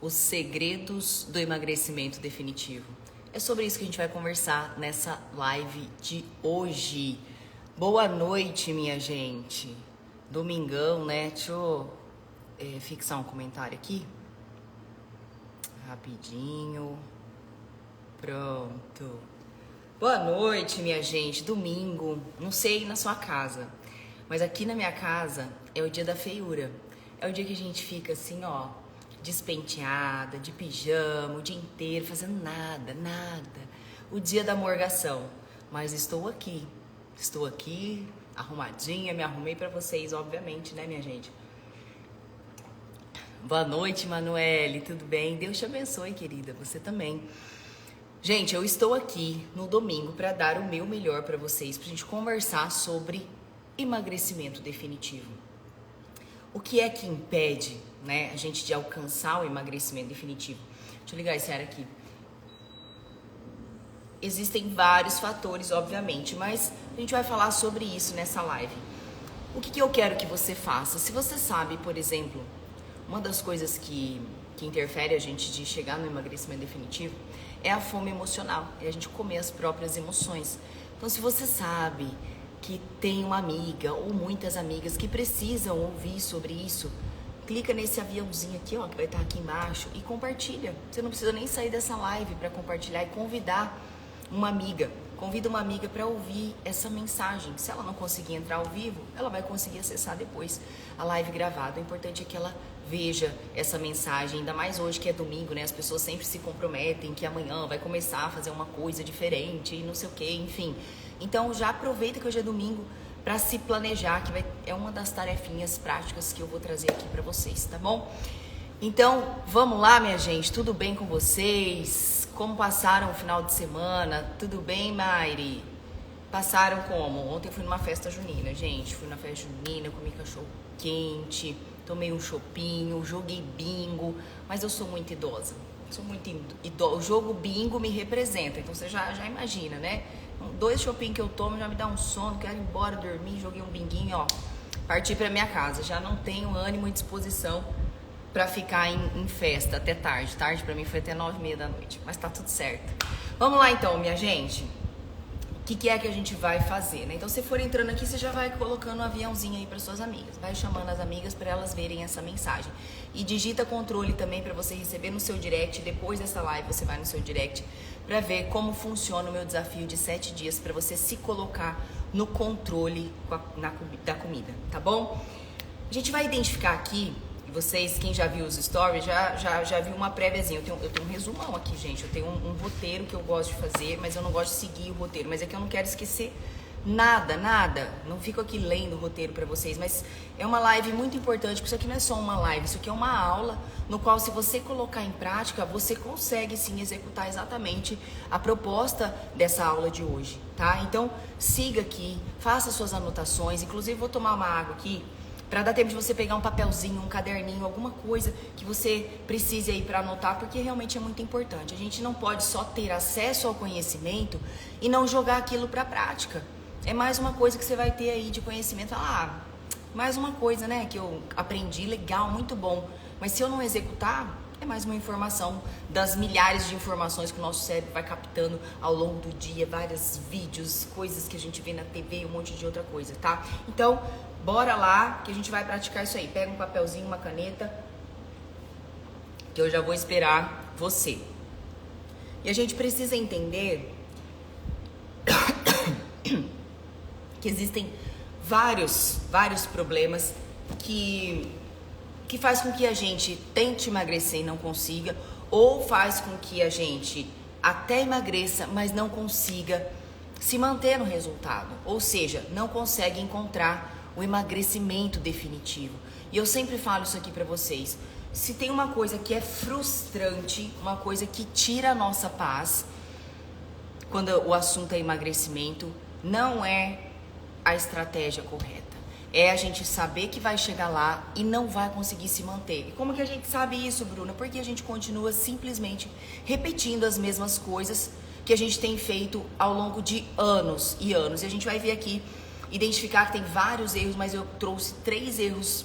Os segredos do emagrecimento definitivo. É sobre isso que a gente vai conversar nessa live de hoje. Boa noite, minha gente. Domingão, né? Deixa eu fixar um comentário aqui. Rapidinho. Pronto. Boa noite, minha gente. Domingo. Não sei na sua casa, mas aqui na minha casa é o dia da feiura. É o dia que a gente fica assim, ó, despenteada, de pijama, o dia inteiro, fazendo nada. O dia da morgação. Mas estou aqui, arrumadinha, me arrumei pra vocês, obviamente, né, minha gente? Boa noite, Manoele, tudo bem? Deus te abençoe, querida, você também. Gente, eu estou aqui no domingo para dar o meu melhor para vocês, pra gente conversar sobre emagrecimento definitivo. O que é que impede, né, a gente de alcançar o emagrecimento definitivo? Deixa eu ligar esse ar aqui. Existem vários fatores, obviamente, mas a gente vai falar sobre isso nessa live. O que eu quero que você faça? Se você sabe, por exemplo, uma das coisas que interfere a gente de chegar no emagrecimento definitivo é a fome emocional, é a gente comer as próprias emoções. Então, se você sabe que tem uma amiga ou muitas amigas que precisam ouvir sobre isso, clica nesse aviãozinho aqui, ó, que vai estar aqui embaixo e compartilha. Você não precisa nem sair dessa live para compartilhar e convidar uma amiga. Convida uma amiga para ouvir essa mensagem. Se ela não conseguir entrar ao vivo, ela vai conseguir acessar depois a live gravada. O importante é que ela veja essa mensagem, ainda mais hoje que é domingo, né? As pessoas sempre se comprometem que amanhã vai começar a fazer uma coisa diferente e não sei o que, enfim. Então já aproveita que hoje é domingo para se planejar, que é uma das tarefinhas práticas que eu vou trazer aqui para vocês, tá bom? Então, vamos lá, minha gente, tudo bem com vocês? Como passaram o final de semana? Tudo bem, Mairi? Passaram como? Ontem eu fui numa festa junina, gente. Fui na festa junina, comi cachorro quente, tomei um chopinho, joguei bingo. Mas eu sou muito idosa. O jogo bingo me representa, então você já imagina, né? 2 chopinhos que eu tomo já me dá um sono, quero ir embora dormir, joguei um binguinho, ó. Parti pra minha casa, já não tenho ânimo e disposição pra ficar em festa até tarde. Tarde pra mim foi até 9h30 da noite, mas tá tudo certo. Vamos lá então, minha gente. O que é que a gente vai fazer, né? Então, se for entrando aqui, você já vai colocando um aviãozinho aí para suas amigas. Vai chamando as amigas para elas verem essa mensagem. E digita controle também para você receber no seu direct. Depois dessa live, você vai no seu direct para ver como funciona o meu desafio de 7 dias para você se colocar no controle da comida, tá bom? A gente vai identificar aqui. Vocês, quem já viu os stories, já viu uma préviazinha. Eu tenho um resumão aqui, gente. Eu tenho um roteiro que eu gosto de fazer, mas eu não gosto de seguir o roteiro. Mas é que eu não quero esquecer nada. Não fico aqui lendo o roteiro pra vocês, mas é uma live muito importante, porque isso aqui não é só uma live, isso aqui é uma aula no qual, se você colocar em prática, você consegue sim executar exatamente a proposta dessa aula de hoje, tá? Então, siga aqui, faça suas anotações. Inclusive, vou tomar uma água aqui, para dar tempo de você pegar um papelzinho, um caderninho, alguma coisa que você precise aí para anotar, porque realmente é muito importante. A gente não pode só ter acesso ao conhecimento e não jogar aquilo para a prática. É mais uma coisa que você vai ter aí de conhecimento. Mais uma coisa, né, que eu aprendi, legal, muito bom. Mas se eu não executar, é mais uma informação das milhares de informações que o nosso cérebro vai captando ao longo do dia, vários vídeos, coisas que a gente vê na TV, um monte de outra coisa, tá? Então, bora lá que a gente vai praticar isso aí. Pega um papelzinho, uma caneta, que eu já vou esperar você. E a gente precisa entender que existem vários problemas que faz com que a gente tente emagrecer e não consiga, ou faz com que a gente até emagreça, mas não consiga se manter no resultado. Ou seja, não consegue encontrar o emagrecimento definitivo. E eu sempre falo isso aqui pra vocês. Se tem uma coisa que é frustrante, uma coisa que tira a nossa paz, quando o assunto é emagrecimento, não é a estratégia correta. É a gente saber que vai chegar lá e não vai conseguir se manter. E como que a gente sabe isso, Bruna? Porque a gente continua simplesmente repetindo as mesmas coisas que a gente tem feito ao longo de anos e anos. E a gente vai ver aqui, identificar que tem vários erros, mas eu trouxe 3 erros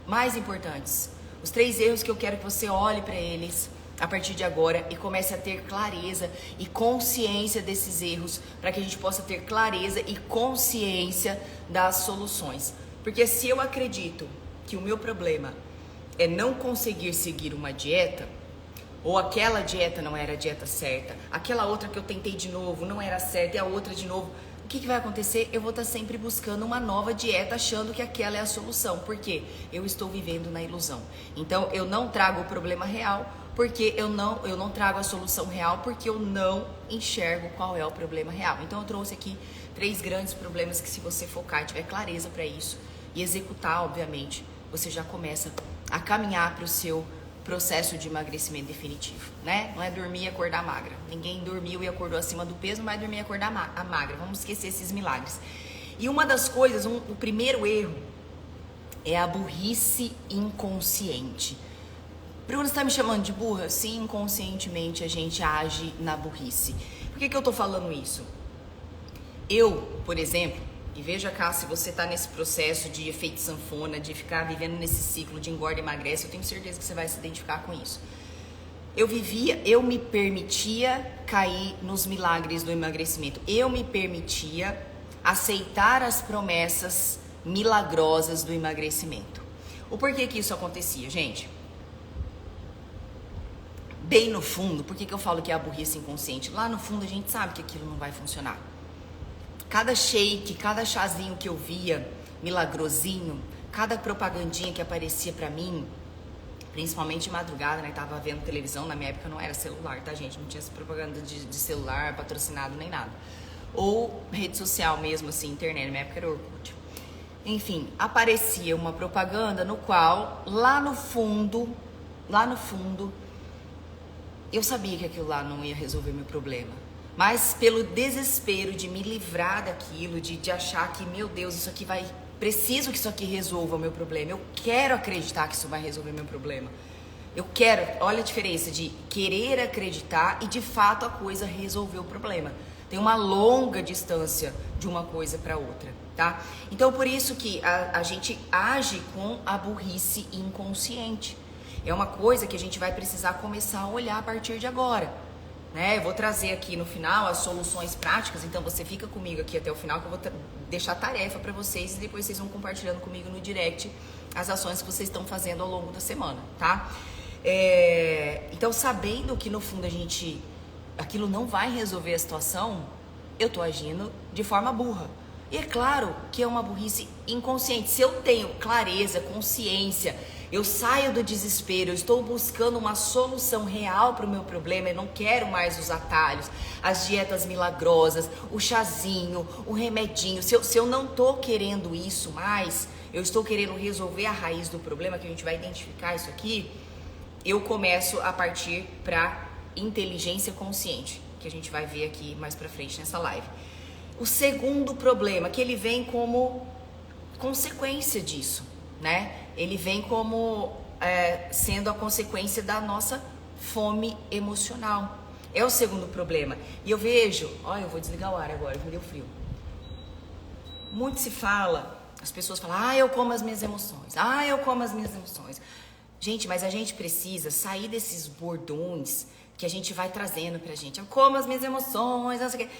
mais importantes. Os 3 erros que eu quero que você olhe para eles a partir de agora e comece a ter clareza e consciência desses erros, para que a gente possa ter clareza e consciência das soluções. Porque se eu acredito que o meu problema é não conseguir seguir uma dieta, ou aquela dieta não era a dieta certa, aquela outra que eu tentei de novo não era certa e a outra de novo, o que vai acontecer? Eu vou estar sempre buscando uma nova dieta, achando que aquela é a solução. Por quê? Eu estou vivendo na ilusão. Então, eu não trago o problema real, porque eu não trago a solução real, porque eu não enxergo qual é o problema real. Então, eu trouxe aqui 3 grandes problemas que, se você focar e tiver clareza para isso e executar, obviamente, você já começa a caminhar para o seu processo de emagrecimento definitivo, né? Não é dormir e acordar magra. Ninguém dormiu e acordou acima do peso, não vai dormir e acordar magra. Vamos esquecer esses milagres. E uma das coisas, o primeiro erro é a burrice inconsciente. Bruna, você está me chamando de burra? Sim, inconscientemente a gente age na burrice. Por que eu tô falando isso? Eu, por exemplo, e veja cá, se você está nesse processo de efeito sanfona, de ficar vivendo nesse ciclo de engorda e emagrece, eu tenho certeza que você vai se identificar com isso. Eu me permitia cair nos milagres do emagrecimento. Eu me permitia aceitar as promessas milagrosas do emagrecimento. O porquê que isso acontecia, gente? Bem no fundo, por que eu falo que é a burrice inconsciente? Lá no fundo a gente sabe que aquilo não vai funcionar. Cada shake, cada chazinho que eu via, milagrosinho, cada propagandinha que aparecia pra mim, principalmente de madrugada, né? Tava vendo televisão, na minha época não era celular, tá, gente? Não tinha essa propaganda de celular, patrocinado, nem nada. Ou rede social mesmo, assim, internet, na minha época era Orkut. Enfim, aparecia uma propaganda no qual, lá no fundo, eu sabia que aquilo lá não ia resolver meu problema. Mas pelo desespero de me livrar daquilo, de achar que, meu Deus, preciso que isso aqui resolva o meu problema. Eu quero acreditar que isso vai resolver meu problema. Olha a diferença de querer acreditar e de fato a coisa resolver o problema. Tem uma longa distância de uma coisa para outra, tá? Então por isso que a gente age com a burrice inconsciente. É uma coisa que a gente vai precisar começar a olhar a partir de agora. Eu vou trazer aqui no final as soluções práticas, então você fica comigo aqui até o final que eu vou deixar tarefa para vocês e depois vocês vão compartilhando comigo no direct as ações que vocês estão fazendo ao longo da semana, tá? Então, sabendo que no fundo aquilo não vai resolver a situação, eu tô agindo de forma burra. E é claro que é uma burrice inconsciente. Se eu tenho clareza, consciência, eu saio do desespero, eu estou buscando uma solução real para o meu problema, eu não quero mais os atalhos, as dietas milagrosas, o chazinho, o remedinho. Se eu não estou querendo isso mais, eu estou querendo resolver a raiz do problema, que a gente vai identificar isso aqui, eu começo a partir para inteligência consciente, que a gente vai ver aqui mais para frente nessa live. O segundo problema, que ele vem como consequência disso, né? Ele vem como sendo a consequência da nossa fome emocional. É o segundo problema. E eu vejo, eu vou desligar o ar agora, me deu frio. Muito se fala, as pessoas falam, eu como as minhas emoções, eu como as minhas emoções. Gente, mas a gente precisa sair desses bordões que a gente vai trazendo pra gente. Eu como as minhas emoções, não sei o quê.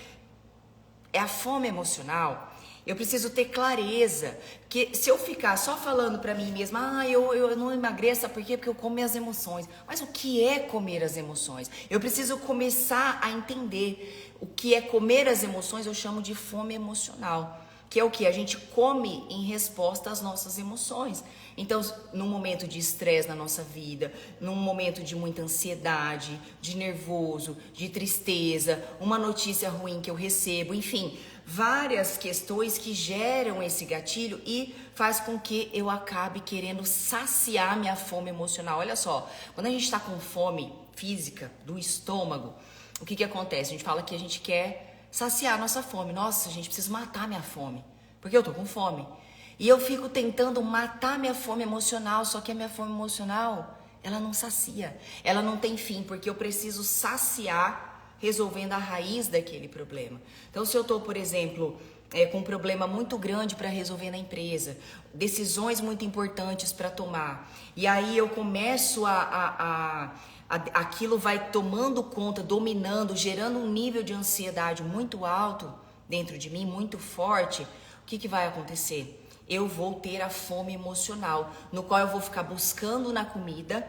É a fome emocional. Eu preciso ter clareza, que se eu ficar só falando pra mim mesma, eu não emagreço, sabe por quê? Porque eu como as emoções. Mas o que é comer as emoções? Eu preciso começar a entender o que é comer as emoções, eu chamo de fome emocional. Que é o que? A gente come em resposta às nossas emoções. Então, num momento de estresse na nossa vida, num momento de muita ansiedade, de nervoso, de tristeza, uma notícia ruim que eu recebo, enfim, várias questões que geram esse gatilho e faz com que eu acabe querendo saciar minha fome emocional. Olha só, quando a gente está com fome física do estômago, o que acontece? A gente fala que a gente quer saciar a nossa fome. Nossa, gente, preciso matar minha fome, porque eu tô com fome. E eu fico tentando matar minha fome emocional, só que a minha fome emocional, ela não sacia, ela não tem fim, porque eu preciso saciar resolvendo a raiz daquele problema. Então, se eu tô, por exemplo, com um problema muito grande para resolver na empresa, decisões muito importantes para tomar. E aí eu começo aquilo vai tomando conta, dominando, gerando um nível de ansiedade muito alto dentro de mim, muito forte. O que vai acontecer? Eu vou ter a fome emocional, no qual eu vou ficar buscando na comida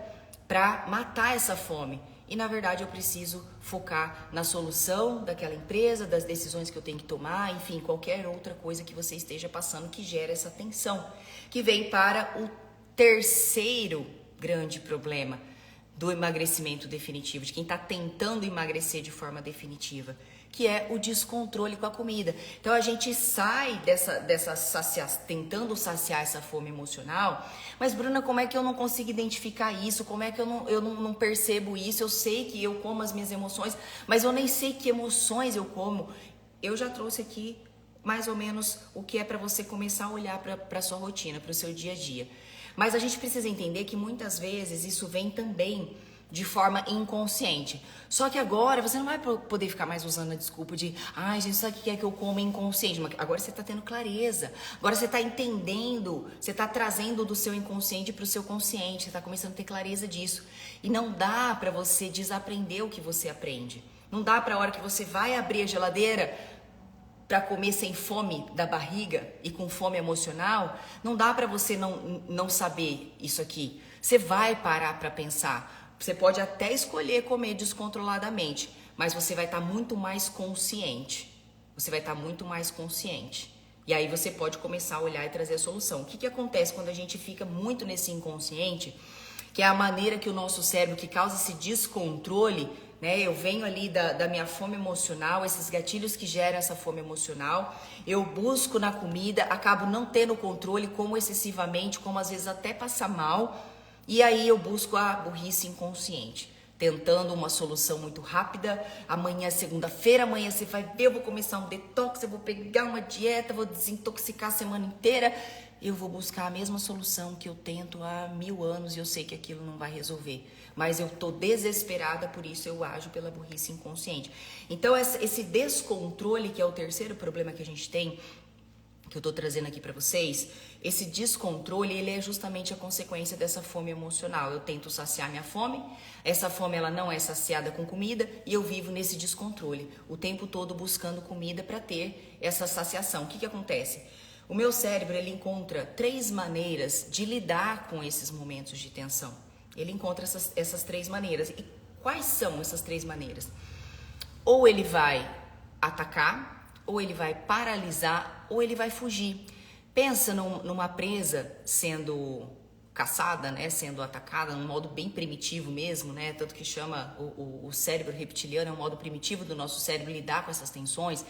para matar essa fome. E na verdade eu preciso focar na solução daquela empresa, das decisões que eu tenho que tomar, enfim, qualquer outra coisa que você esteja passando que gera essa tensão, que vem para o terceiro grande problema do emagrecimento definitivo, de quem está tentando emagrecer de forma definitiva, que é o descontrole com a comida. Então a gente sai tentando saciar essa fome emocional, mas Bruna, como é que eu não consigo identificar isso? Como é que eu não percebo isso? Eu sei que eu como as minhas emoções, mas eu nem sei que emoções eu como. Eu já trouxe aqui mais ou menos o que é para você começar a olhar para a sua rotina, para o seu dia a dia. Mas a gente precisa entender que muitas vezes isso vem também de forma inconsciente. Só que agora você não vai poder ficar mais usando a desculpa de gente, sabe o que é que eu como inconsciente? Mas agora você está tendo clareza, agora você está entendendo, você está trazendo do seu inconsciente para o seu consciente, você está começando a ter clareza disso. E não dá para você desaprender o que você aprende. Não dá para a hora que você vai abrir a geladeira para comer sem fome da barriga e com fome emocional, não dá para você não saber isso aqui. Você vai parar para pensar. Você pode até escolher comer descontroladamente, mas você vai estar muito mais consciente. Você vai estar muito mais consciente. E aí você pode começar a olhar e trazer a solução. O que acontece quando a gente fica muito nesse inconsciente, que é a maneira que o nosso cérebro, que causa esse descontrole, né? Eu venho ali da minha fome emocional, esses gatilhos que geram essa fome emocional, eu busco na comida, acabo não tendo controle, como excessivamente, como às vezes até passar mal. E aí eu busco a burrice inconsciente, tentando uma solução muito rápida. Amanhã, segunda-feira, amanhã você vai ver, eu vou começar um detox, eu vou pegar uma dieta, vou desintoxicar a semana inteira. Eu vou buscar a mesma solução que eu tento há 1000 anos e eu sei que aquilo não vai resolver. Mas eu tô desesperada, por isso eu ajo pela burrice inconsciente. Então esse descontrole, que é o terceiro problema que a gente tem, que eu tô trazendo aqui para vocês, esse descontrole, ele é justamente a consequência dessa fome emocional. Eu tento saciar minha fome, essa fome ela não é saciada com comida e eu vivo nesse descontrole, o tempo todo buscando comida para ter essa saciação. O que acontece? O meu cérebro, ele encontra 3 maneiras de lidar com esses momentos de tensão. Ele encontra essas 3 maneiras. E quais são essas 3 maneiras? Ou ele vai atacar, ou ele vai paralisar, ou ele vai fugir. Pensa numa presa sendo caçada, né, sendo atacada, num modo bem primitivo mesmo, né, tanto que chama o cérebro reptiliano, é um modo primitivo do nosso cérebro lidar com essas tensões.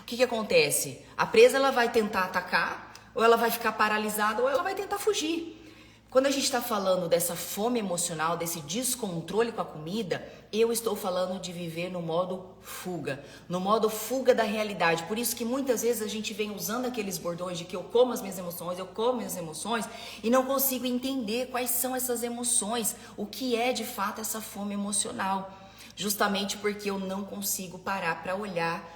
O que acontece? A presa, ela vai tentar atacar, ou ela vai ficar paralisada, ou ela vai tentar fugir. Quando a gente está falando dessa fome emocional, desse descontrole com a comida, eu estou falando de viver no modo fuga da realidade. Por isso que muitas vezes a gente vem usando aqueles bordões de que eu como as minhas emoções, eu como minhas emoções e não consigo entender quais são essas emoções, o que é de fato essa fome emocional. Justamente porque eu não consigo parar para olhar,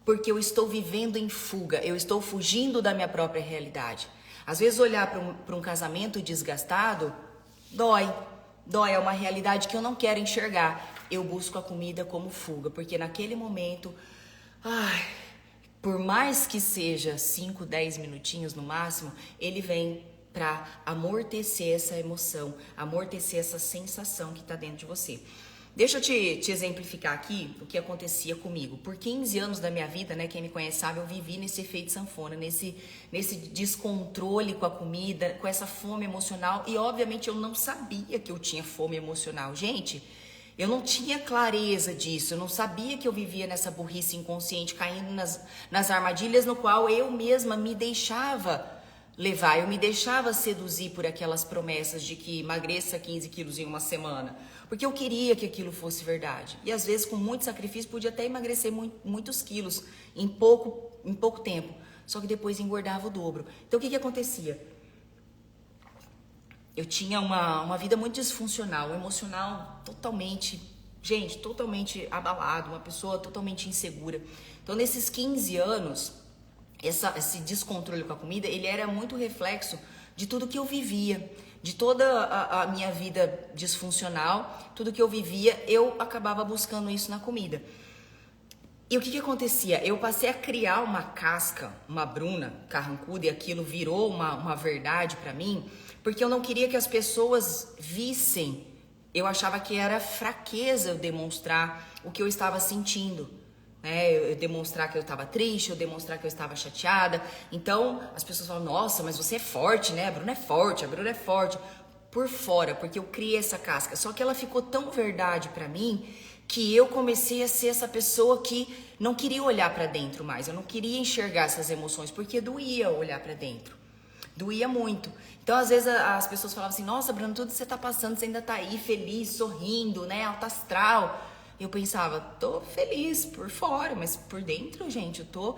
porque eu estou vivendo em fuga, eu estou fugindo da minha própria realidade. Às vezes olhar para um casamento desgastado dói, é uma realidade que eu não quero enxergar. Eu busco a comida como fuga, porque naquele momento, por mais que seja 5, 10 minutinhos no máximo, ele vem para amortecer essa emoção, amortecer essa sensação que está dentro de você. Deixa eu te exemplificar aqui o que acontecia comigo. Por 15 anos da minha vida, né, quem me conhece sabe, eu vivi nesse efeito sanfona, nesse descontrole com a comida, com essa fome emocional. E obviamente eu não sabia que eu tinha fome emocional. Gente, eu não tinha clareza disso, eu não sabia que eu vivia nessa burrice inconsciente, caindo nas armadilhas no qual eu mesma me deixava levar, eu me deixava seduzir por aquelas promessas de que emagreça 15 quilos em uma semana, porque eu queria que aquilo fosse verdade. E às vezes com muito sacrifício podia até emagrecer muitos quilos em pouco tempo, só que depois engordava o dobro. Então o que acontecia? Eu tinha uma vida muito disfuncional, emocional totalmente abalado, uma pessoa totalmente insegura. Então nesses 15 anos esse descontrole com a comida, ele era muito reflexo de tudo que eu vivia, de toda a minha vida disfuncional, tudo que eu vivia, eu acabava buscando isso na comida. E o que acontecia? Eu passei a criar uma casca, uma Bruna carrancuda, e aquilo virou uma verdade pra mim, porque eu não queria que as pessoas vissem. Eu achava que era fraqueza eu demonstrar o que eu estava sentindo, né? Eu demonstrar que eu estava triste, eu demonstrar que eu estava chateada. Então, as pessoas falam, nossa, mas você é forte, né? A Bruna é forte, a Bruna é forte. Por fora, porque eu criei essa casca. Só que ela ficou tão verdade pra mim que eu comecei a ser essa pessoa que não queria olhar pra dentro mais. Eu não queria enxergar essas emoções, porque doía olhar pra dentro. Doía muito. Então, às vezes, as pessoas falavam assim, nossa, Bruno, tudo que você tá passando, você ainda tá aí feliz, sorrindo, né, alta astral. Eu pensava, tô feliz por fora, mas por dentro, gente, eu tô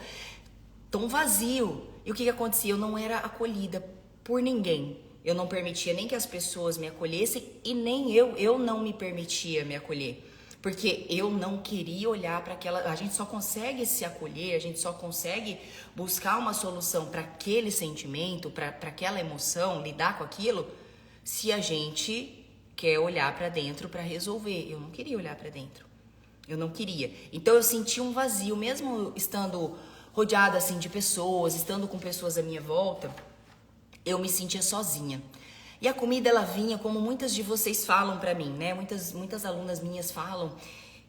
tão vazio. E o que acontecia? Eu não era acolhida por ninguém. Eu não permitia nem que as pessoas me acolhessem e nem eu não me permitia me acolher. Porque eu não queria olhar para aquela... A gente só consegue se acolher, a gente só consegue buscar uma solução para aquele sentimento, para aquela emoção, lidar com aquilo, se a gente quer olhar para dentro para resolver. Eu não queria olhar para dentro. Eu não queria. Então eu sentia um vazio, mesmo estando rodeada assim de pessoas, estando com pessoas à minha volta, eu me sentia sozinha. E a comida, ela vinha, como muitas de vocês falam pra mim, né? Muitas alunas minhas falam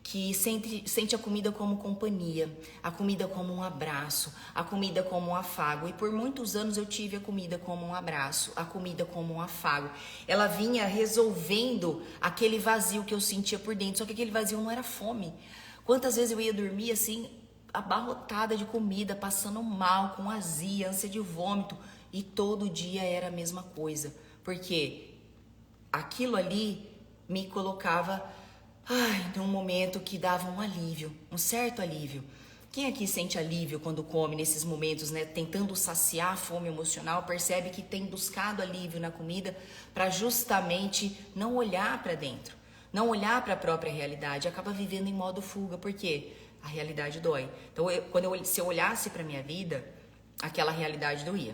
que sente a comida como companhia, a comida como um abraço, a comida como um afago. E por muitos anos eu tive a comida como um abraço, a comida como um afago. Ela vinha resolvendo aquele vazio que eu sentia por dentro, só que aquele vazio não era fome. Quantas vezes eu ia dormir assim, abarrotada de comida, passando mal, com azia, ânsia de vômito, e todo dia era a mesma coisa. Porque aquilo ali me colocava, num momento que dava um alívio, um certo alívio. Quem aqui sente alívio quando come nesses momentos, né? Tentando saciar a fome emocional, percebe que tem buscado alívio na comida para justamente não olhar para dentro, não olhar para a própria realidade, acaba vivendo em modo fuga, porque a realidade dói. Então, se eu olhasse para minha vida, aquela realidade doía.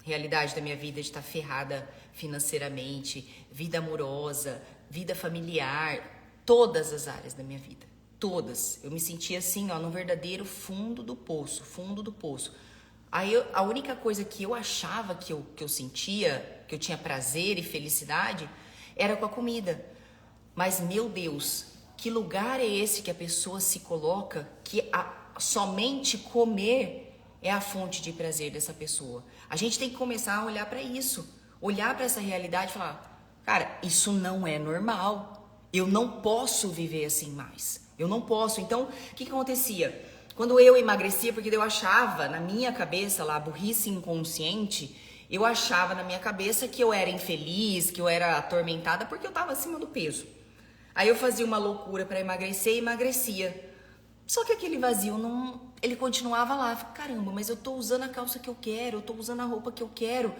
Realidade da minha vida de estar ferrada financeiramente, vida amorosa, vida familiar, todas as áreas da minha vida, todas. Eu me sentia assim, no verdadeiro fundo do poço, fundo do poço. Aí a única coisa que eu achava que eu sentia, que eu tinha prazer e felicidade, era com a comida. Mas, meu Deus, que lugar é esse que a pessoa se coloca que somente comer é a fonte de prazer dessa pessoa? A gente tem que começar a olhar para isso, olhar para essa realidade e falar, cara, isso não é normal. Eu não posso viver assim mais. Eu não posso. Então, o que acontecia? Quando eu emagrecia, porque eu achava na minha cabeça lá, burrice inconsciente, eu achava na minha cabeça que eu era infeliz, que eu era atormentada porque eu estava acima do peso. Aí eu fazia uma loucura para emagrecer e emagrecia. Só que aquele vazio ele continuava lá. Caramba, mas eu tô usando a calça que eu quero, eu tô usando a roupa que eu quero.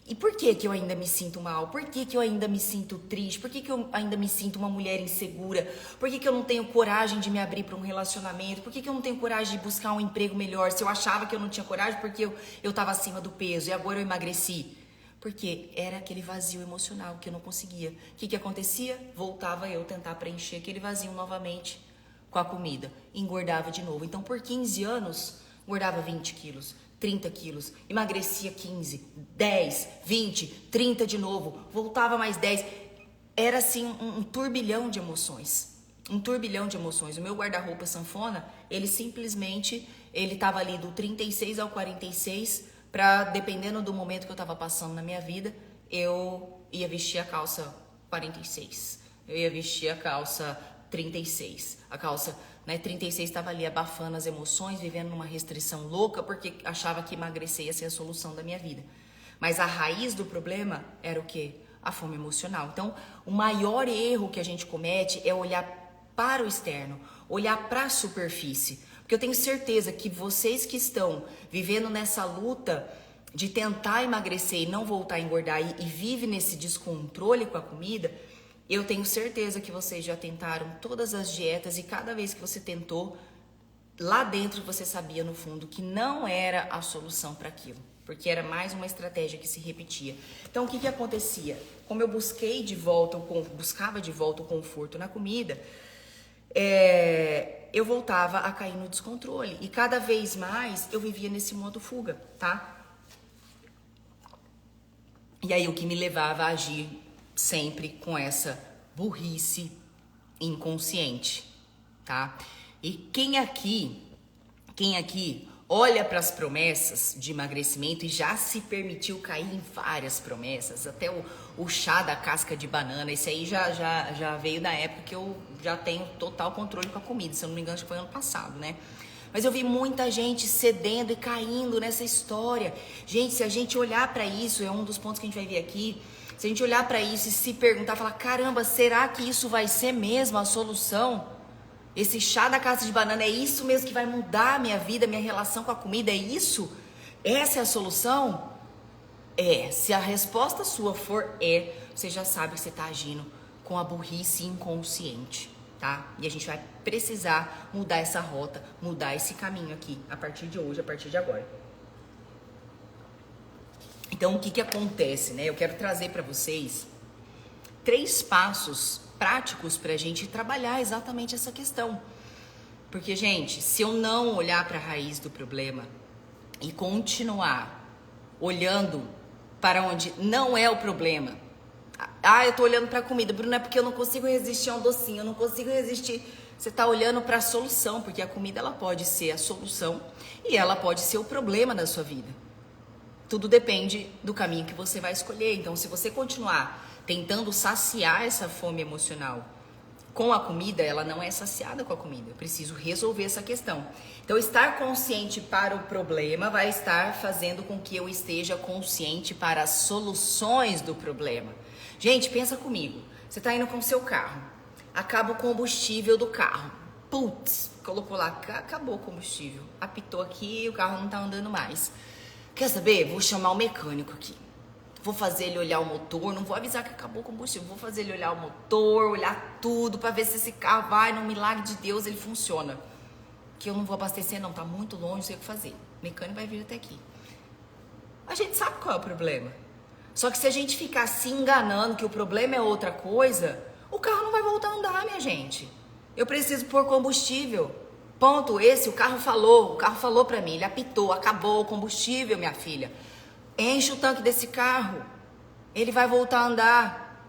E por que eu ainda me sinto mal? Por que eu ainda me sinto triste? Por que eu ainda me sinto uma mulher insegura? Por que eu não tenho coragem de me abrir para um relacionamento? Por que eu não tenho coragem de buscar um emprego melhor? Se eu achava que eu não tinha coragem porque eu tava acima do peso e agora eu emagreci. Porque era aquele vazio emocional que eu não conseguia. O que acontecia? Voltava eu tentar preencher aquele vazio novamente com a comida. Engordava de novo. Então, por 15 anos, engordava 20 quilos, 30 quilos. Emagrecia 15, 10, 20, 30 de novo. Voltava mais 10. Era assim um turbilhão de emoções. Um turbilhão de emoções. O meu guarda-roupa sanfona, ele simplesmente, ele tava ali do 36 ao 46, para, dependendo do momento que eu tava passando na minha vida, eu ia vestir a calça 46. Eu ia vestir a calça 36. A calça, 36 estava ali abafando as emoções, vivendo numa restrição louca, porque achava que emagrecer ia ser a solução da minha vida. Mas a raiz do problema era o quê? A fome emocional. Então, o maior erro que a gente comete é olhar para o externo, olhar para a superfície. Porque eu tenho certeza que vocês que estão vivendo nessa luta de tentar emagrecer e não voltar a engordar e vive nesse descontrole com a comida, eu tenho certeza que vocês já tentaram todas as dietas e cada vez que você tentou, lá dentro você sabia no fundo que não era a solução para aquilo, porque era mais uma estratégia que se repetia. Então o que acontecia? Como eu buscava de volta o conforto na comida, eu voltava a cair no descontrole e cada vez mais eu vivia nesse modo fuga, tá? E aí o que me levava a agir sempre com essa burrice inconsciente, tá? E quem aqui olha para as promessas de emagrecimento e já se permitiu cair em várias promessas, até o chá da casca de banana, esse aí já veio da época que eu já tenho total controle com a comida, se eu não me engano, acho que foi ano passado, né? Mas eu vi muita gente cedendo e caindo nessa história. Gente, se a gente olhar para isso, é um dos pontos que a gente vai ver aqui, se a gente olhar para isso e se perguntar, falar, caramba, será que isso vai ser mesmo a solução? Esse chá da casca de banana é isso mesmo que vai mudar a minha vida, minha relação com a comida? É isso? Essa é a solução? Se a resposta sua for você já sabe que você está agindo com a burrice inconsciente, tá? E a gente vai precisar mudar essa rota, mudar esse caminho aqui, a partir de hoje, a partir de agora. Então, o que acontece, né? Eu quero trazer para vocês 3 passos práticos para a gente trabalhar exatamente essa questão. Porque, gente, se eu não olhar para a raiz do problema e continuar olhando para onde não é o problema, eu tô olhando para a comida, Bruno, é porque eu não consigo resistir a um docinho, eu não consigo resistir. Você tá olhando para a solução, porque a comida ela pode ser a solução e ela pode ser o problema da sua vida. Tudo depende do caminho que você vai escolher. Então, se você continuar tentando saciar essa fome emocional com a comida, ela não é saciada com a comida. Eu preciso resolver essa questão. Então, estar consciente para o problema vai estar fazendo com que eu esteja consciente para as soluções do problema. Gente, pensa comigo. Você está indo com o seu carro, acaba o combustível do carro. Putz, colocou lá, acabou o combustível. Apitou aqui, o carro não está andando mais. Quer saber? Vou chamar o mecânico aqui. Vou fazer ele olhar o motor, não vou avisar que acabou o combustível, vou fazer ele olhar o motor, olhar tudo para ver se esse carro vai, no milagre de Deus, ele funciona. Que eu não vou abastecer não, tá muito longe, não sei o que fazer. O mecânico vai vir até aqui. A gente sabe qual é o problema. Só que se a gente ficar se enganando que o problema é outra coisa, o carro não vai voltar a andar, minha gente. Eu preciso pôr combustível. Ponto, o carro falou pra mim, ele apitou, acabou o combustível, minha filha. Enche o tanque desse carro, ele vai voltar a andar.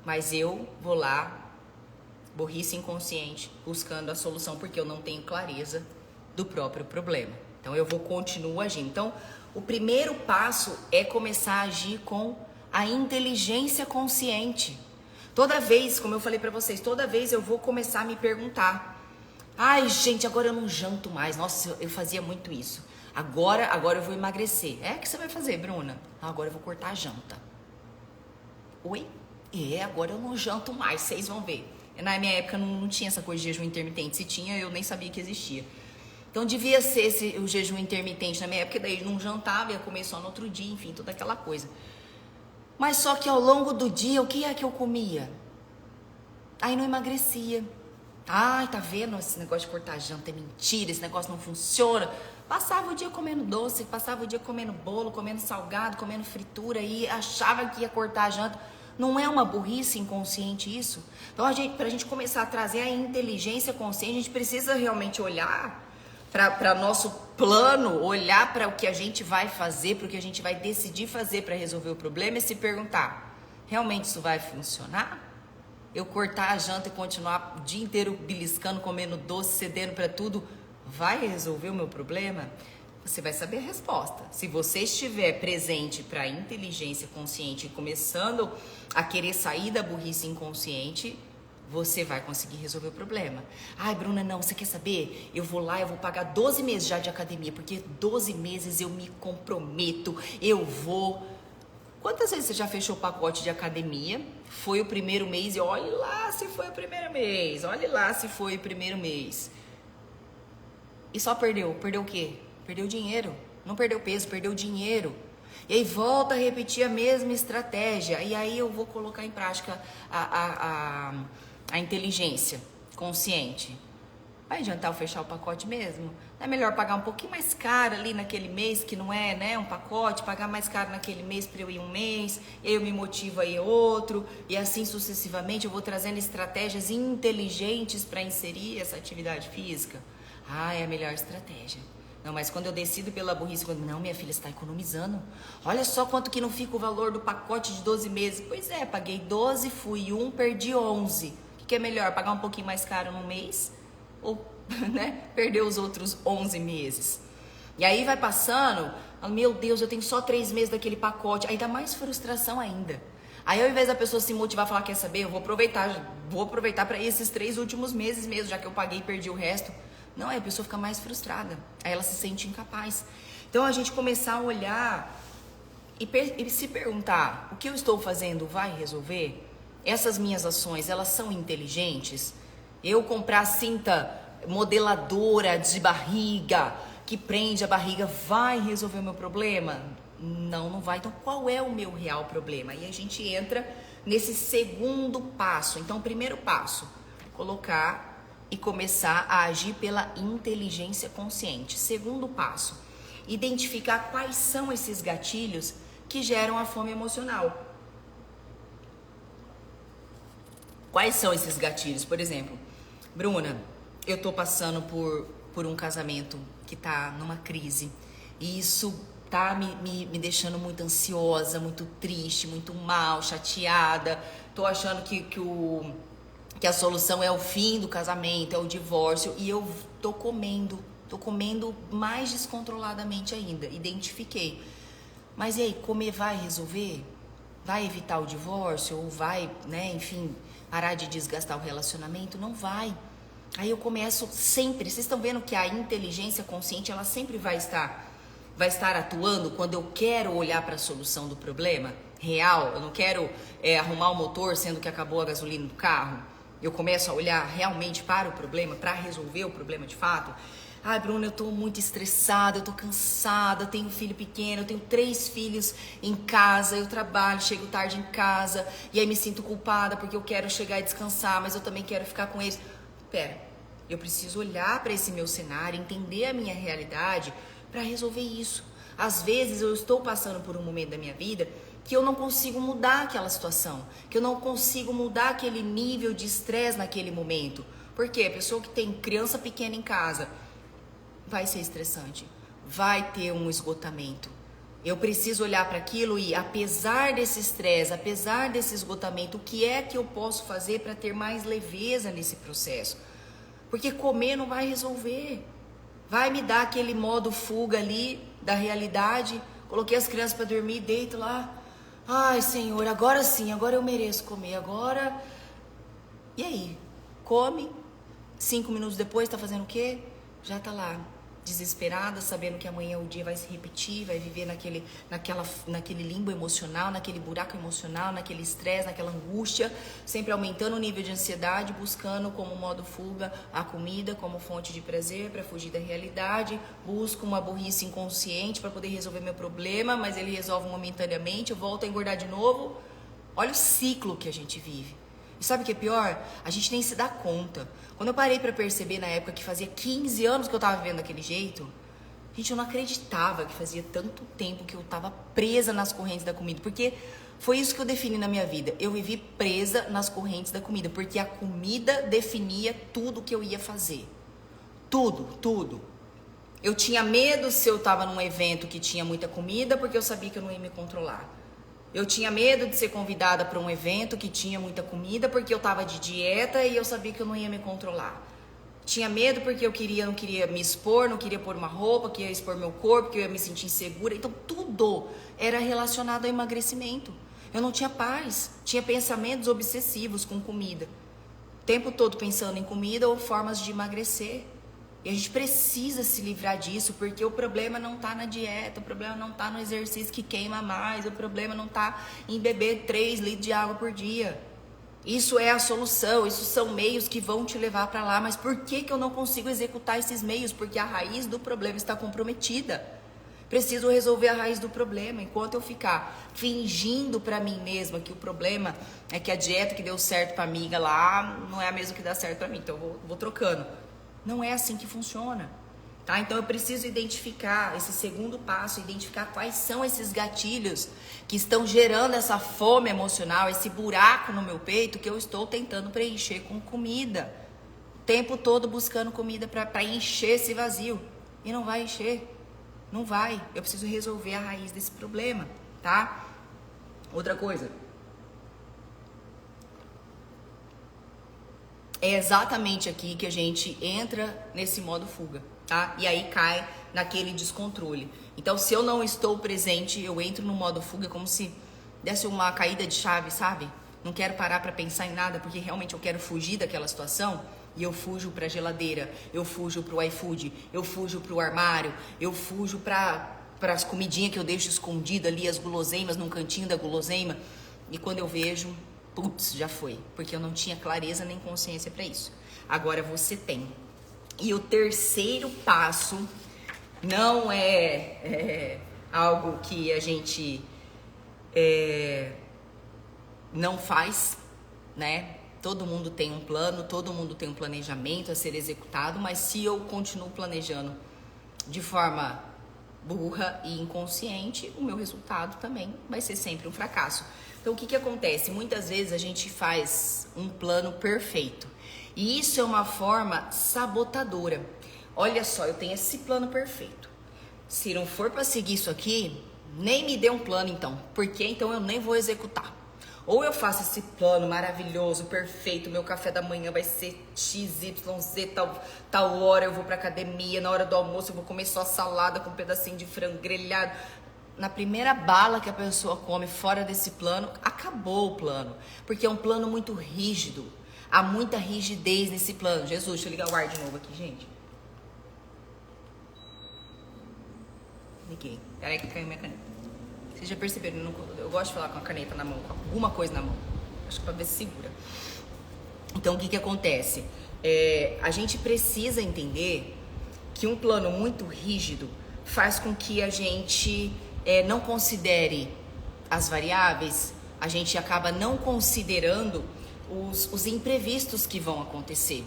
Mas eu vou lá, burrice inconsciente, buscando a solução, porque eu não tenho clareza do próprio problema. Então eu continuo agindo. Então, o primeiro passo é começar a agir com a inteligência consciente. Toda vez, como eu falei pra vocês, toda vez eu vou começar a me perguntar: ai, gente, agora eu não janto mais. Nossa, eu fazia muito isso. Agora eu vou emagrecer. O que você vai fazer, Bruna? Agora eu vou cortar a janta. Oi? Agora eu não janto mais, vocês vão ver. Na minha época não tinha essa coisa de jejum intermitente. Se tinha, eu nem sabia que existia. Então devia ser o jejum intermitente na minha época, daí não jantava, ia comer só no outro dia, enfim, toda aquela coisa. Mas só que ao longo do dia, o que é que eu comia? Aí não emagrecia. Ai, tá vendo? Esse negócio de cortar janta é mentira, esse negócio não funciona. Passava o dia comendo doce, passava o dia comendo bolo, comendo salgado, comendo fritura e achava que ia cortar a janta. Não é uma burrice inconsciente isso? Então, pra gente começar a trazer a inteligência consciente, a gente precisa realmente olhar para nosso plano, olhar para o que a gente vai fazer, para o que a gente vai decidir fazer para resolver o problema e se perguntar: realmente isso vai funcionar? Eu cortar a janta e continuar o dia inteiro beliscando, comendo doce, cedendo para tudo, vai resolver o meu problema? Você vai saber a resposta. Se você estiver presente para a inteligência consciente e começando a querer sair da burrice inconsciente, você vai conseguir resolver o problema. Ai, Bruna, não, você quer saber? Eu vou lá, eu vou pagar 12 meses já de academia, porque 12 meses eu me comprometo, eu vou. Quantas vezes você já fechou o pacote de academia? Foi o primeiro mês e olhe lá se foi o primeiro mês. Olhe lá se foi o primeiro mês. E só perdeu. Perdeu o quê? Perdeu dinheiro. Não perdeu peso, perdeu dinheiro. E aí volta a repetir a mesma estratégia. E aí eu vou colocar em prática a inteligência consciente. vai adiantar eu fechar o pacote mesmo? Não é melhor pagar um pouquinho mais caro ali naquele mês, que não é, né, um pacote, pagar mais caro naquele mês para eu ir um mês, e aí eu me motivo a ir outro, e assim sucessivamente eu vou trazendo estratégias inteligentes para inserir essa atividade física? Ah, é a melhor estratégia. Não, mas quando eu decido pela burrice, não, minha filha está economizando. Olha só quanto que não fica o valor do pacote de 12 meses. Pois é, paguei 12, fui 1, perdi 11. O que é melhor, pagar um pouquinho mais caro no mês ou, né, perder os outros 11 meses? E aí vai passando, meu Deus, eu tenho só 3 meses daquele pacote. Aí dá mais frustração ainda. Aí ao invés da pessoa se motivar a falar, quer saber, eu vou aproveitar para esses 3 últimos meses mesmo, já que eu paguei e perdi o resto. Não, aí a pessoa fica mais frustrada, aí ela se sente incapaz. Então a gente começar a olhar e se perguntar, o que eu estou fazendo vai resolver? Essas minhas ações, elas são inteligentes? Eu comprar cinta modeladora de barriga, que prende a barriga, vai resolver o meu problema? Não, não vai. Então qual é o meu real problema? E a gente entra nesse segundo passo. Então o primeiro passo, colocar e começar a agir pela inteligência consciente. Segundo passo, identificar quais são esses gatilhos que geram a fome emocional. Quais são esses gatilhos? Por exemplo, Bruna, eu tô passando por um casamento que tá numa crise e isso tá me deixando muito ansiosa, muito triste, muito mal, chateada. Tô achando que a solução é o fim do casamento, é o divórcio, e eu tô comendo mais descontroladamente ainda. Identifiquei. Mas e aí, comer vai resolver? Vai evitar o divórcio? Ou vai, né, enfim, parar de desgastar o relacionamento? Não vai. Aí eu começo sempre, vocês estão vendo que a inteligência consciente, ela sempre vai estar atuando quando eu quero olhar para a solução do problema real. Eu não quero arrumar o motor, sendo que acabou a gasolina do carro. Eu começo a olhar realmente para o problema, para resolver o problema de fato. Ai, Bruna, eu tô muito estressada, eu tô cansada, eu tenho um filho pequeno, eu tenho 3 filhos em casa, eu trabalho, chego tarde em casa, e aí me sinto culpada porque eu quero chegar e descansar, mas eu também quero ficar com eles. Pera, eu preciso olhar para esse meu cenário, entender a minha realidade para resolver isso. Às vezes eu estou passando por um momento da minha vida que eu não consigo mudar aquela situação, que eu não consigo mudar aquele nível de estresse naquele momento. Por quê? A pessoa que tem criança pequena em casa vai ser estressante, vai ter um esgotamento. Eu preciso olhar para aquilo e, apesar desse estresse, apesar desse esgotamento, o que é que eu posso fazer para ter mais leveza nesse processo? Porque comer não vai resolver. Vai me dar aquele modo fuga ali da realidade. Coloquei as crianças para dormir, deito lá. Ai, Senhor, agora sim, agora eu mereço comer, agora... E aí? Come, 5 minutos depois tá fazendo o quê? Já tá lá, desesperada, sabendo que amanhã o dia vai se repetir, vai viver naquele limbo emocional, naquele buraco emocional, naquele estresse, naquela angústia, sempre aumentando o nível de ansiedade, buscando como modo fuga a comida como fonte de prazer para fugir da realidade, busco uma burrice inconsciente para poder resolver meu problema, mas ele resolve momentaneamente, eu volto a engordar de novo. Olha o ciclo que a gente vive. E sabe o que é pior? A gente nem se dá conta. Quando eu parei pra perceber na época que fazia 15 anos que eu tava vivendo daquele jeito, gente, eu não acreditava que fazia tanto tempo que eu tava presa nas correntes da comida. Porque foi isso que eu defini na minha vida. Eu vivi presa nas correntes da comida. Porque a comida definia tudo que eu ia fazer. Tudo, tudo. Eu tinha medo se eu tava num evento que tinha muita comida, porque eu sabia que eu não ia me controlar. Eu tinha medo de ser convidada para um evento que tinha muita comida porque eu estava de dieta e eu sabia que eu não ia me controlar. Tinha medo porque eu não queria me expor, não queria pôr uma roupa, que ia expor meu corpo, que eu ia me sentir insegura. Então tudo era relacionado ao emagrecimento. Eu não tinha paz, tinha pensamentos obsessivos com comida. O tempo todo pensando em comida ou formas de emagrecer. E a gente precisa se livrar disso, porque o problema não está na dieta, o problema não está no exercício que queima mais, o problema não está em beber 3 litros de água por dia. Isso é a solução, isso são meios que vão te levar para lá, mas por que eu não consigo executar esses meios? Porque a raiz do problema está comprometida. Preciso resolver a raiz do problema. Enquanto eu ficar fingindo para mim mesma que o problema é que a dieta que deu certo para a amiga lá não é a mesma que dá certo para mim, então eu vou trocando. Não é assim que funciona, tá? Então eu preciso identificar esse segundo passo, identificar quais são esses gatilhos que estão gerando essa fome emocional, esse buraco no meu peito que eu estou tentando preencher com comida. O tempo todo buscando comida para encher esse vazio. E não vai encher. Não vai. Eu preciso resolver a raiz desse problema, tá? Outra coisa. É exatamente aqui que a gente entra nesse modo fuga, tá? E aí cai naquele descontrole. Então, se eu não estou presente, eu entro no modo fuga como se desse uma caída de chave, sabe? Não quero parar para pensar em nada, porque realmente eu quero fugir daquela situação. E eu fujo pra geladeira, eu fujo pro iFood, eu fujo pro armário, eu fujo para as comidinhas que eu deixo escondida ali, as guloseimas num cantinho da guloseima. E quando eu vejo, putz, já foi, porque eu não tinha clareza nem consciência para isso. Agora você tem. E o terceiro passo não é algo que a gente não faz, né? Todo mundo tem um plano, todo mundo tem um planejamento a ser executado, mas se eu continuo planejando de forma burra e inconsciente, o meu resultado também vai ser sempre um fracasso. Então, o que acontece? Muitas vezes a gente faz um plano perfeito e isso é uma forma sabotadora. Olha só, eu tenho esse plano perfeito. Se não for para seguir isso aqui, nem me dê um plano então, porque então eu nem vou executar. Ou eu faço esse plano maravilhoso, perfeito, meu café da manhã vai ser XYZ, tal hora eu vou pra academia, na hora do almoço eu vou comer só salada com um pedacinho de frango grelhado. Na primeira bala que a pessoa come fora desse plano, acabou o plano, porque é um plano muito rígido, há muita rigidez nesse plano. Jesus, deixa eu ligar o ar de novo aqui, gente. Liguei, peraí que caiu minha caneta. Vocês já perceberam, eu gosto de falar com a caneta na mão, com alguma coisa na mão. Acho que pra ver se segura. Então, o que acontece? A gente precisa entender que um plano muito rígido faz com que a gente não considere as variáveis, a gente acaba não considerando os imprevistos que vão acontecer.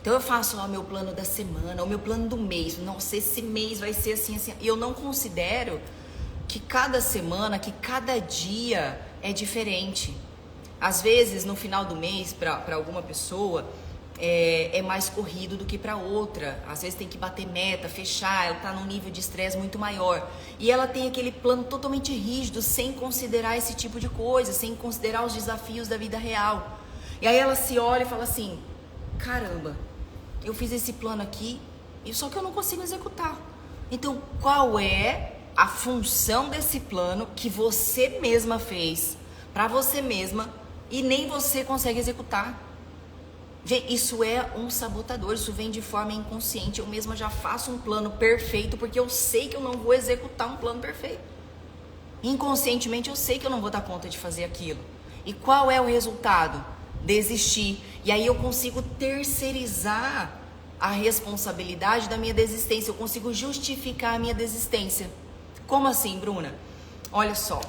Então, eu faço lá o meu plano da semana, o meu plano do mês. Nossa, esse mês vai ser assim, assim. E eu não considero que cada semana, que cada dia é diferente. Às vezes, no final do mês, para alguma pessoa, é mais corrido do que para outra. Às vezes tem que bater meta, fechar, ela está num nível de estresse muito maior. E ela tem aquele plano totalmente rígido, sem considerar esse tipo de coisa, sem considerar os desafios da vida real. E aí ela se olha e fala assim, caramba, eu fiz esse plano aqui, só que eu não consigo executar. Então, qual é a função desse plano que você mesma fez para você mesma e nem você consegue executar? Gente, isso é um sabotador, isso vem de forma inconsciente. Eu mesma já faço um plano perfeito porque eu sei que eu não vou executar um plano perfeito. Inconscientemente eu sei que eu não vou dar conta de fazer aquilo. E qual é o resultado? Desistir. E aí eu consigo terceirizar a responsabilidade da minha desistência, eu consigo justificar a minha desistência. Como assim, Bruna? Olha só,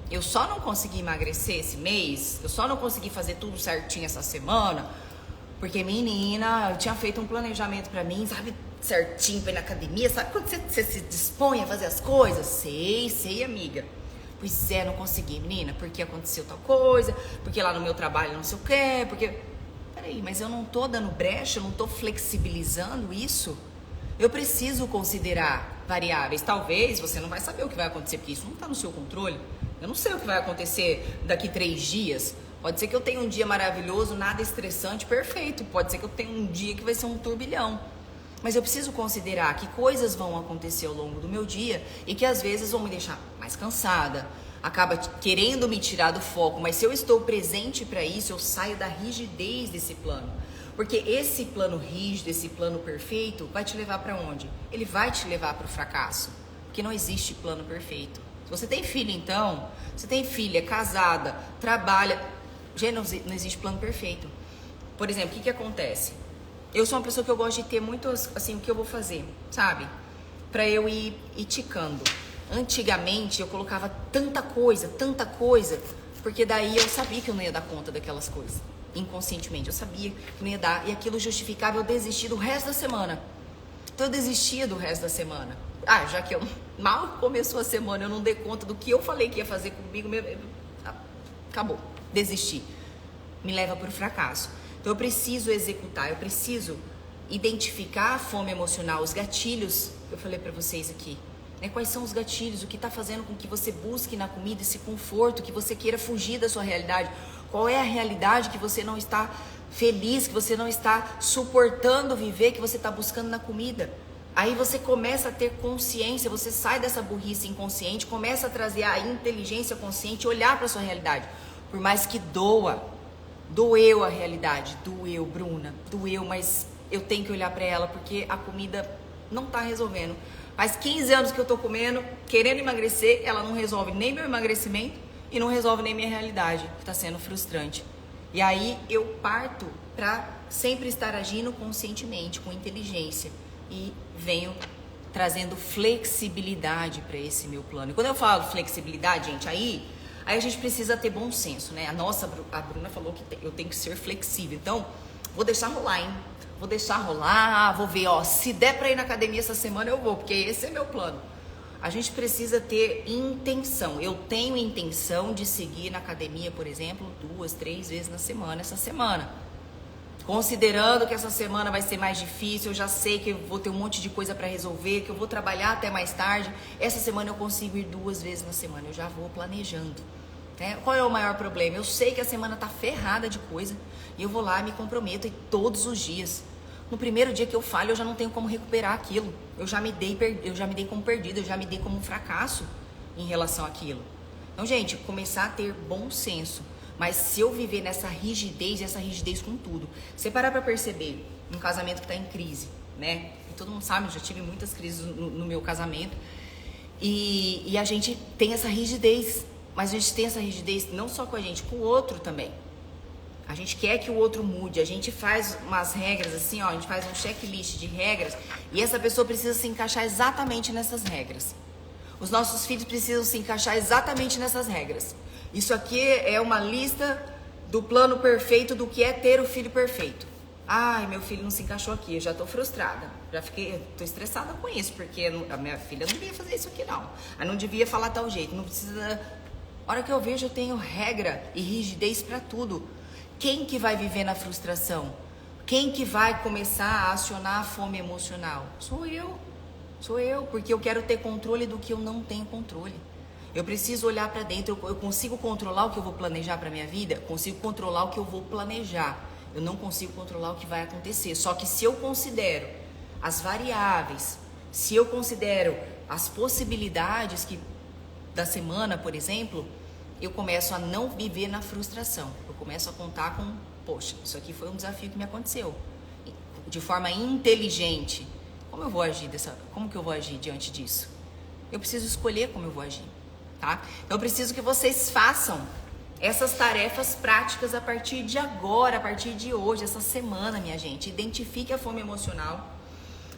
eu só não consegui emagrecer esse mês, eu só não consegui fazer tudo certinho essa semana, porque, menina, eu tinha feito um planejamento pra mim, sabe, certinho, pra ir na academia, sabe quando você se dispõe a fazer as coisas? Sei, amiga. Pois é, não consegui, menina, porque aconteceu tal coisa, porque lá no meu trabalho não sei o quê, porque... Peraí, mas eu não tô dando brecha, eu não tô flexibilizando isso? Eu preciso considerar variáveis. Talvez você não vai saber o que vai acontecer, porque isso não está no seu controle. Eu não sei o que vai acontecer daqui 3 dias. Pode ser que eu tenha um dia maravilhoso, nada estressante, perfeito. Pode ser que eu tenha um dia que vai ser um turbilhão. Mas eu preciso considerar que coisas vão acontecer ao longo do meu dia e que às vezes vão me deixar mais cansada, acaba querendo me tirar do foco. Mas se eu estou presente para isso, eu saio da rigidez desse plano. Porque esse plano rígido, esse plano perfeito, vai te levar para onde? Ele vai te levar para o fracasso. Porque não existe plano perfeito. Se você tem filho, então, você tem filha, é casada, trabalha, já não existe plano perfeito. Por exemplo, o que acontece? Eu sou uma pessoa que eu gosto de ter muito, assim, o que eu vou fazer, sabe? Para eu ir ticando. Antigamente, eu colocava tanta coisa, porque daí eu sabia que eu não ia dar conta daquelas coisas. inconscientemente. Eu sabia que não ia dar e aquilo justificava eu desistir do resto da semana. Então eu desistia do resto da semana. Já que eu mal começou a semana, eu não dei conta do que eu falei que ia fazer comigo, acabou, desisti. Me leva para o fracasso. Então eu preciso executar, eu preciso identificar a fome emocional, os gatilhos que eu falei para vocês aqui. Quais são os gatilhos, o que está fazendo com que você busque na comida esse conforto, que você queira fugir da sua realidade. Qual é a realidade que você não está feliz, que você não está suportando viver, que você está buscando na comida. Aí você começa a ter consciência, você sai dessa burrice inconsciente, começa a trazer a inteligência consciente, olhar para a sua realidade. Por mais que doeu a realidade, doeu, Bruna, doeu, mas eu tenho que olhar para ela porque a comida não está resolvendo. Faz 15 anos que eu tô comendo, querendo emagrecer, ela não resolve nem meu emagrecimento e não resolve nem minha realidade, que tá sendo frustrante. E aí eu parto para sempre estar agindo conscientemente, com inteligência e venho trazendo flexibilidade para esse meu plano. E quando eu falo flexibilidade, gente, aí a gente precisa ter bom senso, né? A Bruna falou que eu tenho que ser flexível. Então, vou deixar rolar, hein? Vou deixar rolar, vou ver, se der para ir na academia essa semana eu vou, porque esse é meu plano. A gente precisa ter intenção. Eu tenho intenção de seguir na academia, por exemplo, 2, 3 vezes na semana, essa semana. Considerando que essa semana vai ser mais difícil, eu já sei que eu vou ter um monte de coisa para resolver, que eu vou trabalhar até mais tarde. Essa semana eu consigo ir 2 vezes na semana, eu já vou planejando. Qual é o maior problema? Eu sei que a semana tá ferrada de coisa e eu vou lá e me comprometo e todos os dias. No primeiro dia que eu falho, eu já não tenho como recuperar aquilo. Eu já me dei como perdido, eu já me dei como um fracasso em relação àquilo. Então, gente, começar a ter bom senso. Mas se eu viver nessa rigidez, essa rigidez com tudo. Você parar pra perceber um casamento que tá em crise, né? E todo mundo sabe, eu já tive muitas crises no meu casamento. E a gente tem essa rigidez. Mas a gente tem essa rigidez não só com a gente, com o outro também. A gente quer que o outro mude, a gente faz umas regras assim, a gente faz um checklist de regras e essa pessoa precisa se encaixar exatamente nessas regras. Os nossos filhos precisam se encaixar exatamente nessas regras. Isso aqui é uma lista do plano perfeito do que é ter o filho perfeito. Ai, meu filho não se encaixou aqui, eu já tô frustrada. Tô estressada com isso, porque a minha filha não devia fazer isso aqui não. Ela não devia falar tal jeito, não precisa... A hora que eu vejo, eu tenho regra e rigidez para tudo. Quem que vai viver na frustração? Quem que vai começar a acionar a fome emocional? Sou eu, porque eu quero ter controle do que eu não tenho controle. Eu preciso olhar para dentro, eu consigo controlar o que eu vou planejar para minha vida? Consigo controlar o que eu vou planejar. Eu não consigo controlar o que vai acontecer. Só que se eu considero as variáveis, se eu considero as possibilidades da semana, por exemplo, eu começo a não viver na frustração. Eu começo a contar com, poxa, isso aqui foi um desafio que me aconteceu. De forma inteligente. Como que eu vou agir diante disso? Eu preciso escolher como eu vou agir, tá? Então eu preciso que vocês façam essas tarefas práticas a partir de agora, a partir de hoje, essa semana, minha gente. Identifique a fome emocional.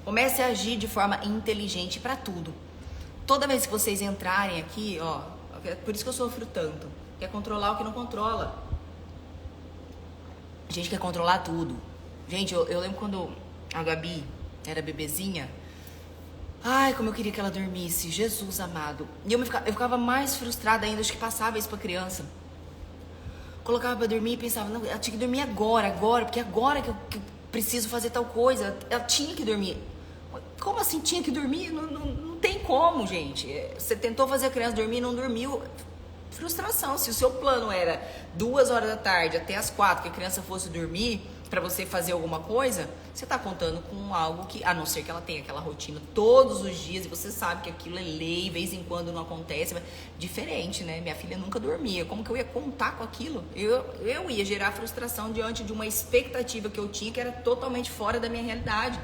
Comece a agir de forma inteligente para tudo. Toda vez que vocês entrarem aqui, por isso que eu sofro tanto. Quer controlar o que não controla. A gente quer controlar tudo. Gente, eu lembro quando a Gabi era bebezinha. Ai, como eu queria que ela dormisse. Jesus amado. E eu ficava mais frustrada ainda, acho que passava isso pra criança. Colocava pra dormir e pensava, não, ela tinha que dormir agora, porque agora que eu preciso fazer tal coisa. Ela tinha que dormir. Como assim tinha que dormir? Não tem como, gente. Você tentou fazer a criança dormir e não dormiu. Frustração. Se o seu plano era 2 horas da tarde até as 4 que a criança fosse dormir para você fazer alguma coisa, você tá contando com algo que, a não ser que ela tenha aquela rotina todos os dias e você sabe que aquilo é lei, de vez em quando não acontece, mas diferente, né? Minha filha nunca dormia. Como que eu ia contar com aquilo? Eu ia gerar frustração diante de uma expectativa que eu tinha que era totalmente fora da minha realidade.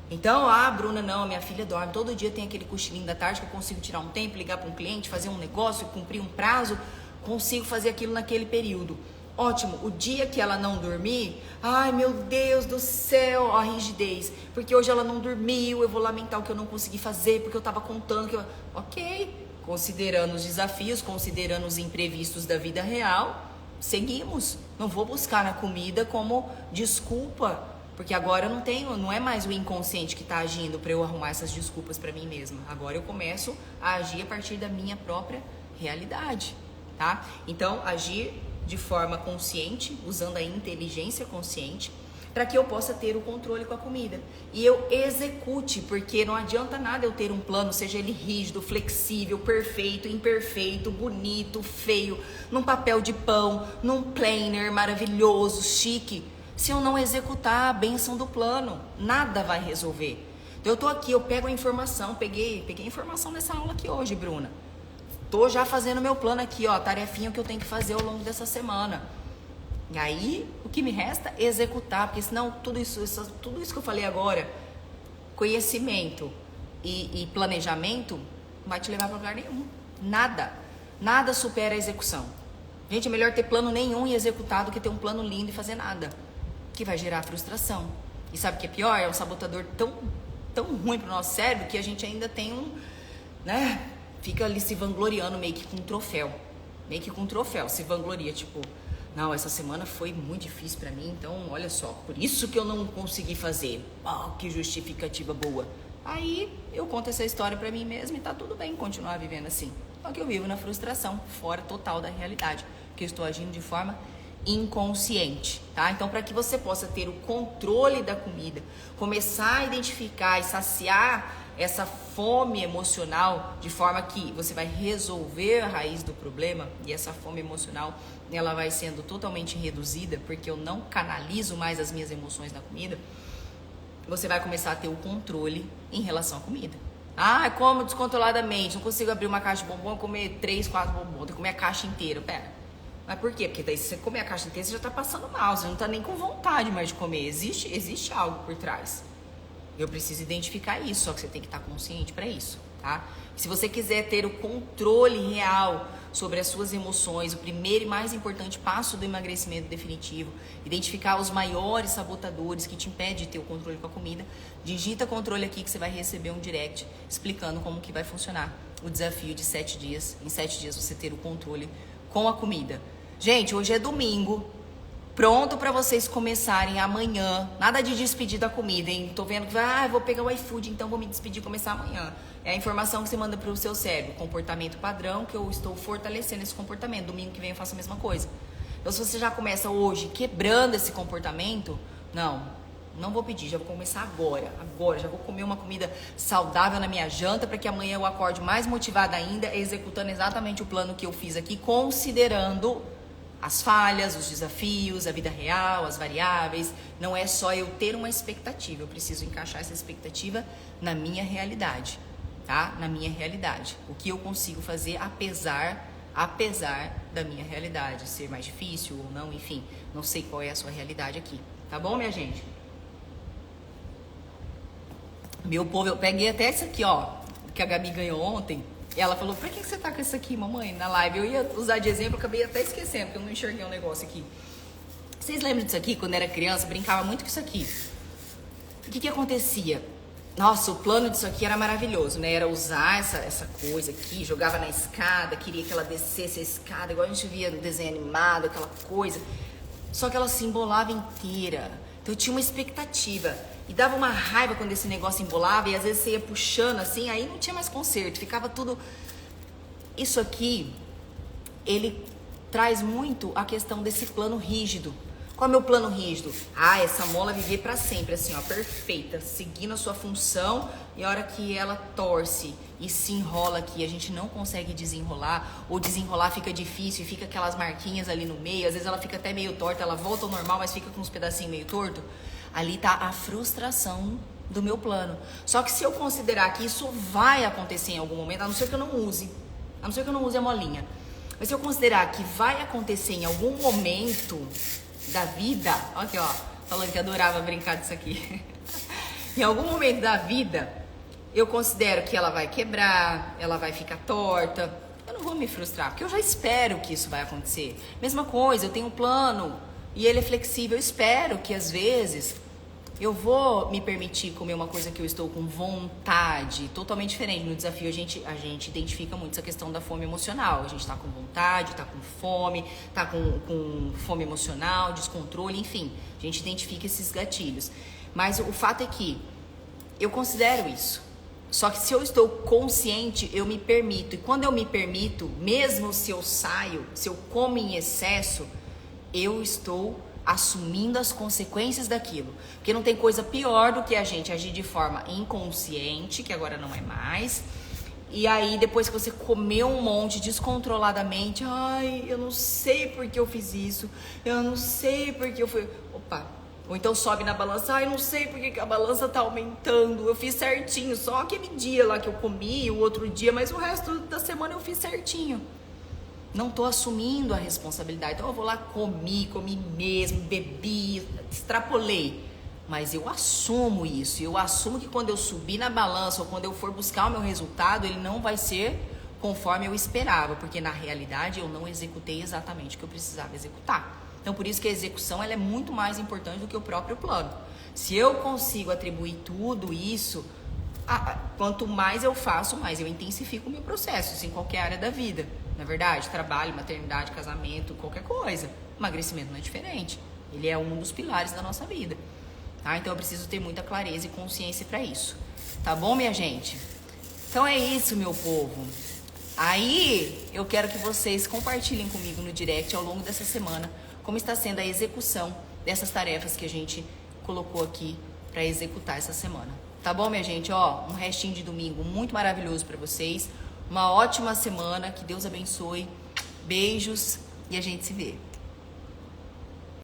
Então, Bruna, não, minha filha dorme, todo dia tem aquele cochilinho da tarde que eu consigo tirar um tempo, ligar para um cliente, fazer um negócio, cumprir um prazo, consigo fazer aquilo naquele período. Ótimo, o dia que ela não dormir, ai meu Deus do céu, a rigidez, porque hoje ela não dormiu, eu vou lamentar o que eu não consegui fazer, porque eu estava contando que ok, considerando os desafios, considerando os imprevistos da vida real, seguimos. Não vou buscar na comida como desculpa, porque agora eu não tenho, não é mais o inconsciente que está agindo para eu arrumar essas desculpas para mim mesma. Agora eu começo a agir a partir da minha própria realidade, tá? Então, agir de forma consciente, usando a inteligência consciente, para que eu possa ter o controle com a comida. E eu execute, porque não adianta nada eu ter um plano, seja ele rígido, flexível, perfeito, imperfeito, bonito, feio, num papel de pão, num planner maravilhoso, chique. Se eu não executar a bênção do plano, nada vai resolver. Então eu tô aqui, eu pego a informação, peguei a informação nessa aula aqui hoje, Bruna. Tô já fazendo meu plano aqui, ó, tarefinha que eu tenho que fazer ao longo dessa semana. E aí, o que me resta é executar, porque senão tudo isso que eu falei agora, conhecimento e planejamento, não vai te levar para lugar nenhum. Nada supera a execução. Gente, é melhor ter plano nenhum e executar do que ter um plano lindo e fazer nada, que vai gerar frustração. E sabe o que é pior? É um sabotador tão ruim pro nosso cérebro que a gente ainda tem fica ali se vangloriando meio que com um troféu, se vangloria, tipo, não, essa semana foi muito difícil pra mim, então olha só, por isso que eu não consegui fazer. Oh, que justificativa boa. Aí eu conto essa história pra mim mesma e tá tudo bem continuar vivendo assim. Só que eu vivo na frustração, fora total da realidade, porque eu estou agindo de forma inconsciente, tá? Então, para que você possa ter o controle da comida, começar a identificar e saciar essa fome emocional, de forma que você vai resolver a raiz do problema, e essa fome emocional, ela vai sendo totalmente reduzida, porque eu não canalizo mais as minhas emoções na comida, você vai começar a ter o controle em relação à comida. Ah, como descontroladamente, não consigo abrir uma caixa de bombom e comer 3, 4 bombons, tem que comer a caixa inteira, pera. Mas por quê? Porque daí se você comer a caixa inteira, você já tá passando mal, você não tá nem com vontade mais de comer, existe algo por trás. Eu preciso identificar isso, só que você tem que estar consciente para isso, tá? Se você quiser ter o controle real sobre as suas emoções, o primeiro e mais importante passo do emagrecimento definitivo, identificar os maiores sabotadores que te impedem de ter o controle com a comida, digita controle aqui que você vai receber um direct explicando como que vai funcionar o desafio de 7 dias. Em 7 dias você ter o controle com a comida. Gente, hoje é domingo. Pronto para vocês começarem amanhã. Nada de despedir da comida, hein? Tô vendo que eu vou pegar o iFood, então vou me despedir e começar amanhã. É a informação que você manda pro seu cérebro. Comportamento padrão, que eu estou fortalecendo esse comportamento. Domingo que vem eu faço a mesma coisa. Então, se você já começa hoje quebrando esse comportamento, não vou pedir, já vou começar agora. Já vou comer uma comida saudável na minha janta, para que amanhã eu acorde mais motivada ainda, executando exatamente o plano que eu fiz aqui, considerando as falhas, os desafios, a vida real, as variáveis. Não é só eu ter uma expectativa, eu preciso encaixar essa expectativa na minha realidade, tá? Na minha realidade. O que eu consigo fazer apesar da minha realidade, ser mais difícil ou não, enfim, não sei qual é a sua realidade aqui, tá bom, minha gente? Meu povo, eu peguei até isso aqui, ó, que a Gabi ganhou ontem. E ela falou, pra que você tá com isso aqui, mamãe, na live? Eu ia usar de exemplo, acabei até esquecendo, porque eu não enxerguei um negócio aqui. Vocês lembram disso aqui? Quando era criança, brincava muito com isso aqui. O que acontecia? Nossa, o plano disso aqui era maravilhoso, né? Era usar essa coisa aqui, jogava na escada, queria que ela descesse a escada, igual a gente via no desenho animado, aquela coisa. Só que ela se embolava inteira. Então eu tinha uma expectativa. E dava uma raiva quando esse negócio embolava e às vezes você ia puxando assim, aí não tinha mais conserto, ficava tudo... Isso aqui, ele traz muito a questão desse plano rígido. Qual é o meu plano rígido? Essa mola viver pra sempre, assim, ó, perfeita, seguindo a sua função, e a hora que ela torce e se enrola aqui, a gente não consegue desenrolar, ou desenrolar fica difícil e fica aquelas marquinhas ali no meio, às vezes ela fica até meio torta, ela volta ao normal, mas fica com uns pedacinhos meio torto. Ali tá a frustração do meu plano. Só que se eu considerar que isso vai acontecer em algum momento, a não ser que eu não use a molinha, mas se eu considerar que vai acontecer em algum momento da vida, aqui ó, falando que adorava brincar disso aqui, em algum momento da vida, eu considero que ela vai quebrar, ela vai ficar torta, eu não vou me frustrar, porque eu já espero que isso vai acontecer. Mesma coisa, eu tenho um plano e ele é flexível, eu espero que às vezes eu vou me permitir comer uma coisa que eu estou com vontade, totalmente diferente. No desafio a gente identifica muito essa questão da fome emocional. A gente tá com vontade, tá com fome, tá com fome emocional, descontrole, enfim. A gente identifica esses gatilhos. Mas o fato é que eu considero isso. Só que se eu estou consciente, eu me permito. E quando eu me permito, mesmo se eu saio, se eu como em excesso, eu estou assumindo as consequências daquilo. Porque não tem coisa pior do que a gente agir de forma inconsciente, que agora não é mais. E aí, depois que você comeu um monte descontroladamente, ai, eu não sei por que eu fiz isso, eu não sei por que eu fui... Opa! Ou então sobe na balança, ai, não sei por que a balança tá aumentando, eu fiz certinho, só aquele dia lá que eu comi, o outro dia, mas o resto da semana eu fiz certinho. Não tô assumindo a responsabilidade. Então eu vou lá, comi mesmo, bebi, extrapolei. Mas eu assumo isso. Eu assumo que quando eu subir na balança ou quando eu for buscar o meu resultado, ele não vai ser conforme eu esperava. Porque na realidade eu não executei exatamente o que eu precisava executar. Então por isso que a execução ela é muito mais importante do que o próprio plano. Se eu consigo atribuir tudo isso, quanto mais eu faço, mais eu intensifico o meu processo, isso em qualquer área da vida. Na verdade, trabalho, maternidade, casamento, qualquer coisa. Emagrecimento não é diferente. Ele é um dos pilares da nossa vida. Tá? Então eu preciso ter muita clareza e consciência para isso. Tá bom, minha gente? Então é isso, meu povo. Aí eu quero que vocês compartilhem comigo no direct ao longo dessa semana como está sendo a execução dessas tarefas que a gente colocou aqui para executar essa semana. Tá bom, minha gente? Ó, um restinho de domingo muito maravilhoso para vocês. Uma ótima semana, que Deus abençoe. Beijos e a gente se vê.